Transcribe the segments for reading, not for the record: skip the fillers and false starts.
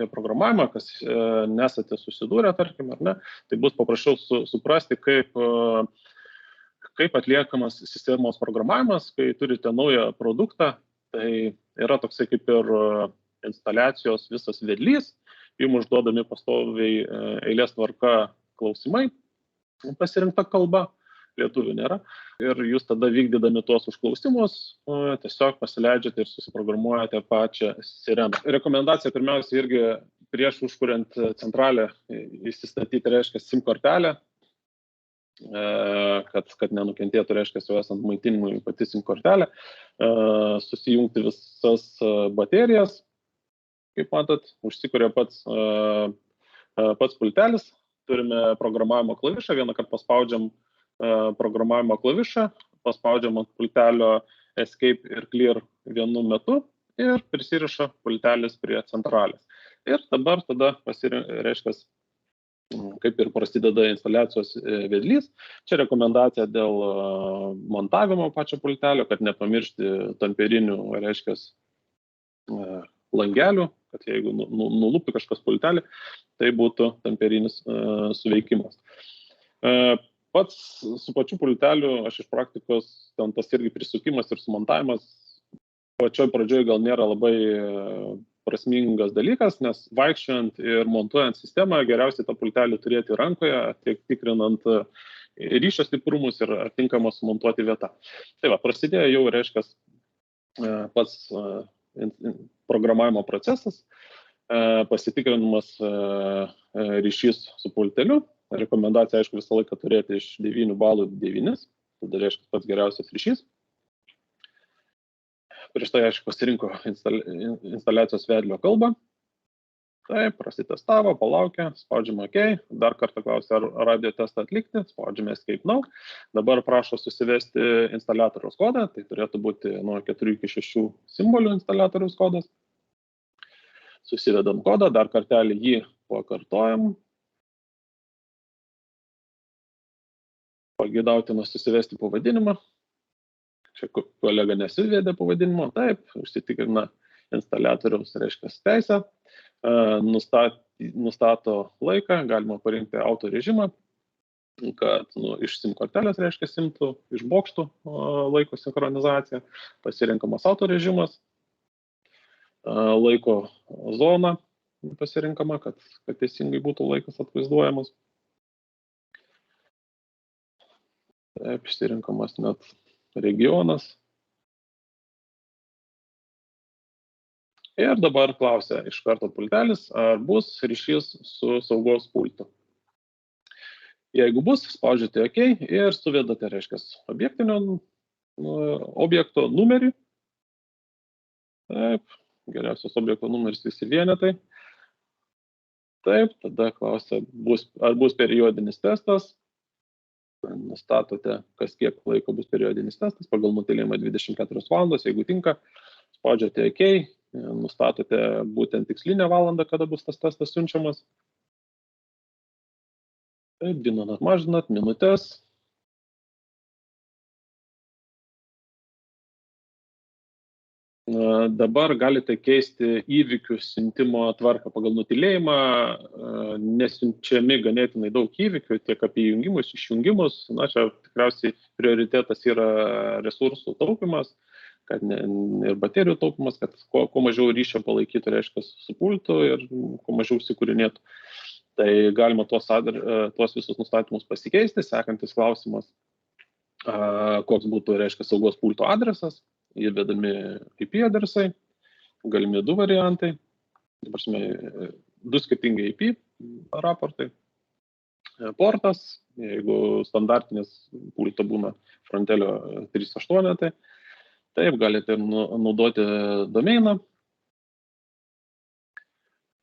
apie programavimą, kas nesate susidūrę, tarkim, ar ne, tai bus paprasčiau suprasti, kaip atliekamas sistemos programavimas, kai turite naują produktą, tai yra toksai kaip ir instaliacijos visas vedlys, jums užduodami pastoviai eilės tvarka klausimai, pasirinkta kalba, lietuvių nėra, ir jūs tada vykdydami tuos užklausimus tiesiog pasileidžiate ir susiprogramuojate pačią sireną. Rekomendacija pirmiausia irgi prieš užkuriant centralę įsistatyti, reiškia, SIM kortelę, kad nenukentėtų, reiškia, jau esant maitinimui pati SIM kortelė, susijungti visas baterijas, kaip matot, užsikuria pats pultelis, turime programavimo klavišą, vieną kartą paspaudžiam programavimo klavišą, paspaudžiam ant pultelio Escape ir Clear vienu metu ir prisiriša pultelis prie centralės. Ir dabar tada reiškia, kaip ir prasideda instaliacijos vedlys. Čia rekomendacija dėl montavimo pačio pultelio, kad nepamiršti tamperinių, reiškia, langelių, kad jeigu nulupti kažkas pultelį, tai būtų tamperinis suveikimas. Pats su pačiu pulteliu, aš iš praktikos, ten tas irgi prisukimas ir sumontavimas, pačioj pradžioj gal nėra labai prasmingas dalykas, nes vaikščiant ir montuojant sistemą, geriausiai tą pultelį turėti rankoje, tiek tikrinant ryšio stiprumus ir tinkamą sumontuoti vietą. Tai va, prasidėjo jau, reiškia, pats programavimo procesas, pasitikrinimas ryšys su pulteliu. Rekomendacija, aišku, visą laiką turėti iš 9 balų 9, tada reiškia pats geriausias ryšys. Prieš tai, aišku, pasirinko instaliacijos vedlio kalbą. Taip, prasitestavo, palaukė, spaudžiame OK, dar kartą klausė, ar radio testą atlikti, spaudžiame Escape Now. Dabar prašo susivesti instaliatoriaus kodą, tai turėtų būti nuo 4 iki 6 simbolių instaliatoriaus kodas. Susivedam kodą, dar kartelį jį pakartojam. Pageidautina susivesti pavadinimą. Čia kolega nesivedė pavadinimo, taip, užsitikrina instaliatoriaus, reiškia, teisę, nustato laiką, galima parinkti auto režimą, kad iš SIM kortelės, reiškia, simtų iš bokštų laiko sinchronizacija, pasirinkamas auto režimas, laiko zona pasirinkama, kad teisingai būtų laikas atvaizduojamas. Taip, išsirinkamas net regionas. Ir dabar klausia iš karto pultelis, ar bus ryšys su saugos pultu. Jeigu bus, spaudžiate OK ir suvedate, reiškia, objekto numerį. Taip, geriausias objekto numeris visi vienetai. Taip, tada klausia, ar bus periodinis testas. Nustatote, kas kiek laiko bus periodinis testas, pagal nutylėjimą 24 valandos, jeigu tinka, spaudžiate OK, nustatote būtent tikslinę valandą, kada bus tas testas siunčiamas. Taip, dinat, mažinat, minutės. Dabar galite keisti įvykių siuntimo tvarką pagal nutylėjimą, nesiunčiami ganėtinai daug įvykių, tiek apie įjungimus, išjungimus. Na, čia tikriausiai prioritetas yra resursų taupimas, kad ir baterijų taupimas, kad kuo mažiau ryšio palaikytų, reiškia, su pultu ir kuo mažiau užsikūrinėtų. Tai galima tuos visus nustatymus pasikeisti. Sekantis klausimas, koks būtų, reiškia, saugos pulto adresas. Įvedami IP adresai, galimi 2 variantai, dabar 2 skirtingi IP raportai. Portas, jeigu standartinis pulto būna frontelio 3.8, taip, galite naudoti domeiną,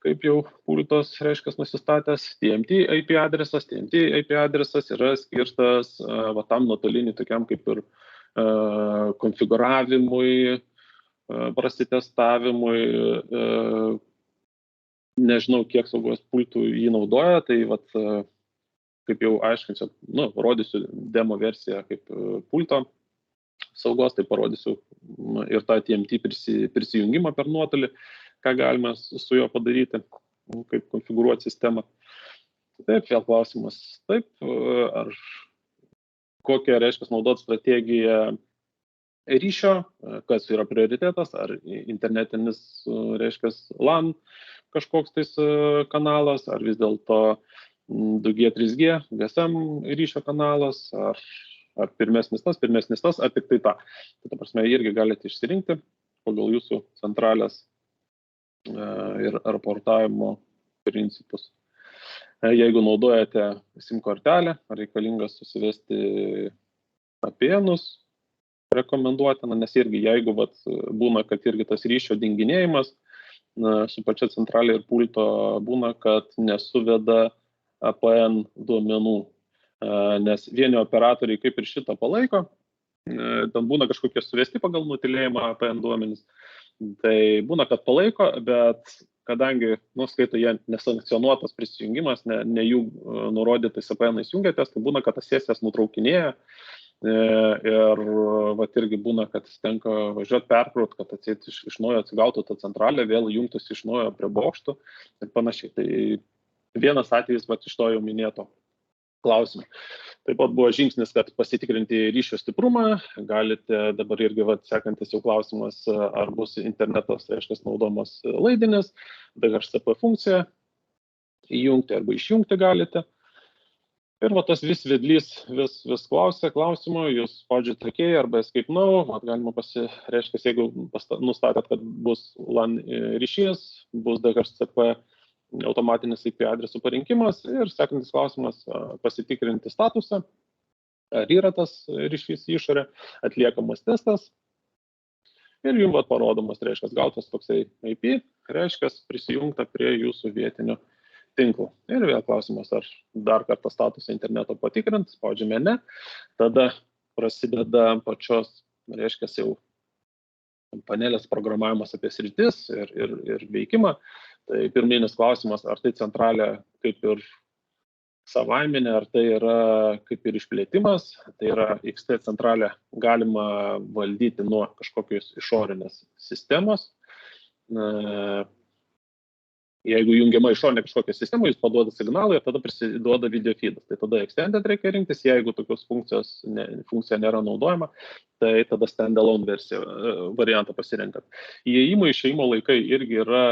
kaip jau pultos, reiškia, nusistatęs. TMT IP adresas. TMT IP adresas yra skirtas tam nuotoliniui tokiam kaip ir konfigūravimui, prasitestavimui, nežinau, kiek saugos pultų jį naudoja, tai kaip jau aiškinsiu, rodysiu demo versiją kaip pulto saugos, tai parodysiu ir tą TMT prisijungimą per nuotolį, ką galime su juo padaryti. kaip konfigūruoti sistemą. Taip, vėl klausimas. Taip, ar kokią, reiškia, naudot strategiją ryšio, kas yra prioritetas, ar internetinis, reiškia, LAN kažkoks tais kanalas, ar vis dėlto 2G, 3G, GSM ryšio kanalas, ar pirmesnis tas, ar tik tai tą. Tai ta prasme, irgi galite išsirinkti pagal jūsų centralės ir raportavimo principus. Jeigu naudojate SIM kortelę, reikalinga susivesti VPN-us, rekomenduotina, nes irgi jeigu būna, kad irgi tas ryšio dinginėjimas su pačia centralė ir pulto būna, kad nesuveda APN duomenų, nes vieni operatoriai kaip ir šitą palaiko, ten būna kažkokie suvesti pagal nutilėjimą APN duomenys, tai būna, kad palaiko, bet kadangi, skaito, jie nesankcionuotas prisijungimas, ne jų nurodytais APN-ais jungiatės, tai būna, kad tas sesijas nutraukinėja ir irgi būna, kad tenka važiuoti perkraut, kad iš naujo atsigautų tą centralę, vėl jungtųsi iš naujo prie bokštų ir panašiai. Tai vienas atvejis iš to jau minėto klausimų. Taip pat buvo žingsnis, kad pasitikrinti ryšio stiprumą. Galite dabar irgi sekantis jau klausimas, ar bus internetas, reiškia, naudomas laidinis, DHCP funkcija, įjungti arba išjungti galite. Ir tas vis vedlys vis klausia klausimų, jūs spaudžiate OK arba escape now, galima reiškia, jeigu nustatėt, kad bus LAN ryšys, bus DHCP automatinis IP adresų parinkimas ir sekantis klausimas pasitikrinti statusą, ar yra tas ryšys į išorę, atliekamas testas ir jums parodomas, reiškia, gautas toksai IP, reiškia, prisijungta prie jūsų vietinio tinklo. Ir vėl klausimas, ar dar kartą statusą interneto patikrint, spaudžiame ne, tada prasideda pačios, reiškia, jau panelės programavimas apie sritis ir veikimą. Tai pirminis klausimas, ar tai centralė kaip ir savaiminė, ar tai yra kaip ir išplėtimas, tai yra XT centralė galima valdyti nuo kažkokios išorinės sistemos. Jeigu jungiama išorinė kažkokia sistema, jūs paduoda signalą ir tada prisiduoda video feedas. Tai tada extended reikia rinktis, jeigu tokios funkcija nėra naudojama, tai tada standalone variantą pasirenkat. Įėjimo išėjimo laikai irgi yra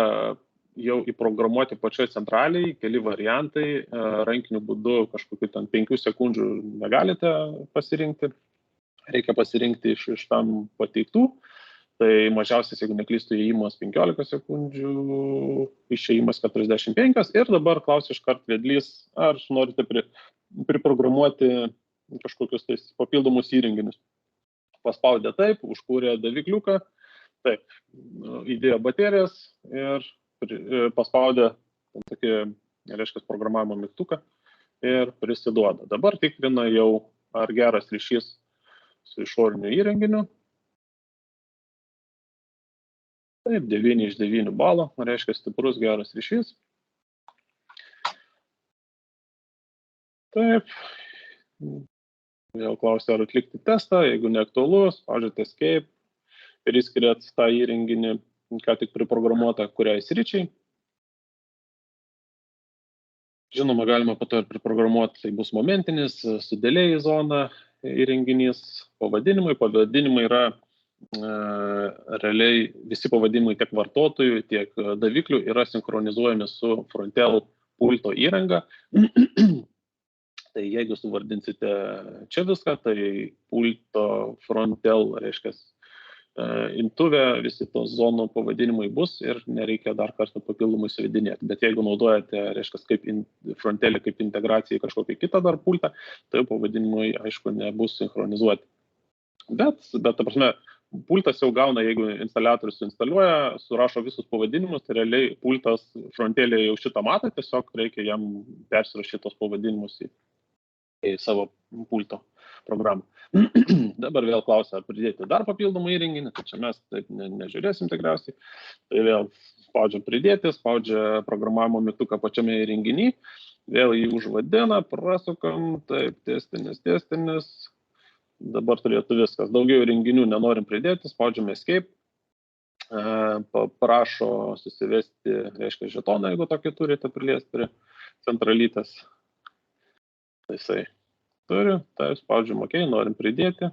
jau įprogramuoti pačioj centraliai, keli variantai, rankiniu būdu kažkokiu 5 sekundžių negalite pasirinkti, reikia pasirinkti iš tam pateiktų, tai mažiausias, jeigu neklystu, įėjimas 15 sekundžių, išėjimas 45 ir dabar klausia iškart vedlys, ar norite priprogramuoti kažkokius tais papildomus įrenginius. Paspaudė taip, užkūrė davikliuką, taip, įdėjo baterijas ir paspaudė tokį, reiškia, programavimo mygtuką ir prisiduoda. Dabar tikrina jau, ar geras ryšys su išoriniu įrenginiu. Taip, 9 iš 9 balo, reiškia, stiprus geras ryšys. Taip, vėl klausia, ar atlikti testą, jeigu neaktualus, spaudžiate escape ir įskiriat tą įrenginį, ką tik priprogramuota kuriai sričiai. Žinoma, galima po to ir priprogramuoti, tai bus momentinis, su delay zona įrenginys, pavadinimai. Pavadinimai yra realiai visi pavadinimai tiek vartotojų, tiek daviklių yra sinchronizuojami su Frontel pulto įranga. Tai jeigu suvardinsite čia viską, tai pulto Frontel, reiškia, imtuvė, visi tos zonų pavadinimai bus ir nereikia dar kartą papildomai suvedinėti. Bet jeigu naudojate, reiškia, kaip Frontelį, kaip integraciją į kažkokį kitą dar pultą, tai pavadinimai, aišku, nebus sinchronizuoti. Bet ta prasme, pultas jau gauna, jeigu instaliatorius instaliuoja, surašo visus pavadinimus, tai realiai pultas Frontelį jau šitą mato, tiesiog reikia jam persirašyti tos pavadinimus į savo pulto programą. Dabar vėl klausia, ar pridėti dar papildomą įrenginį, tai čia mes taip nežiūrėsim tikriausiai. Tai vėl spaudžia pridėti, spaudžia programavimo mygtuką pačiame įrenginį, vėl jį užvadina, prasukam, taip, testinis. Dabar turėtų viskas. Daugiau įrenginių nenorim pridėti, spaudžiame escape. prašo susivesti, reiškia, žetoną, jeigu tokį turite priliesti prie centralytės. Tai jisai turi, tai spaudžiam OK, norim pridėti.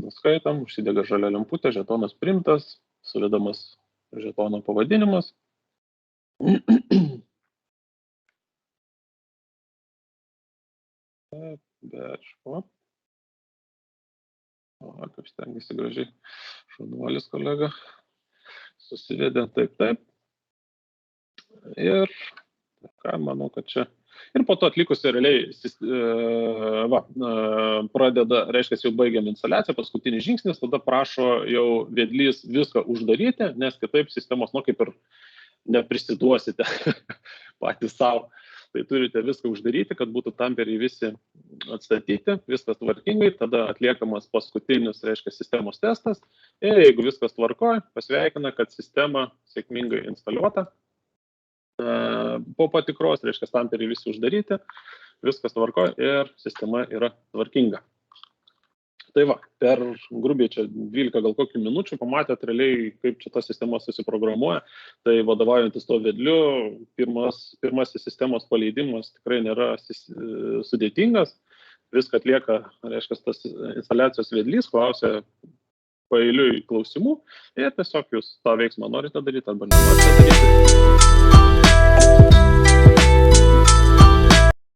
Nuskaitam, užsidega žalia lemputė, žetonas priimtas, suvedamas žetono pavadinimas. Bečko. O, kaip stengiasi gražiai šaunuolis kolega. Susivedė taip. Ir ką, manau, kad čia. Ir po to atlikus realiai pradeda, reiškia, jau baigiam instaliaciją, paskutinis žingsnis, tada prašo jau vedlys viską uždaryti, nes kitaip sistemos, kaip ir neprisiduosite patys savo. Tai turite viską uždaryti, kad būtų tamperiai visi atstatyti, viskas tvarkingai, tada atliekamas paskutinis, reiškia, sistemos testas. Ir jeigu viskas tvarkoja, pasveikina, kad sistema sėkmingai instaliuota. Po patikros, reiškia, tamperiai visi uždaryti, viskas tvarkoja ir sistema yra tvarkinga. Tai va, per grubiai čia 12 gal kokių minučių pamatėt realiai, kaip čia ta sistema susiprogramuoja. Tai vadovaujantis to vedliu, pirmasis sistemos paleidimas tikrai nėra sudėtingas. Viską atlieka, reiškia, tas instaliacijos vedlys, klausia paeiliui klausimų ir tiesiog jūs tą veiksmą norite daryti arba nenorite daryti.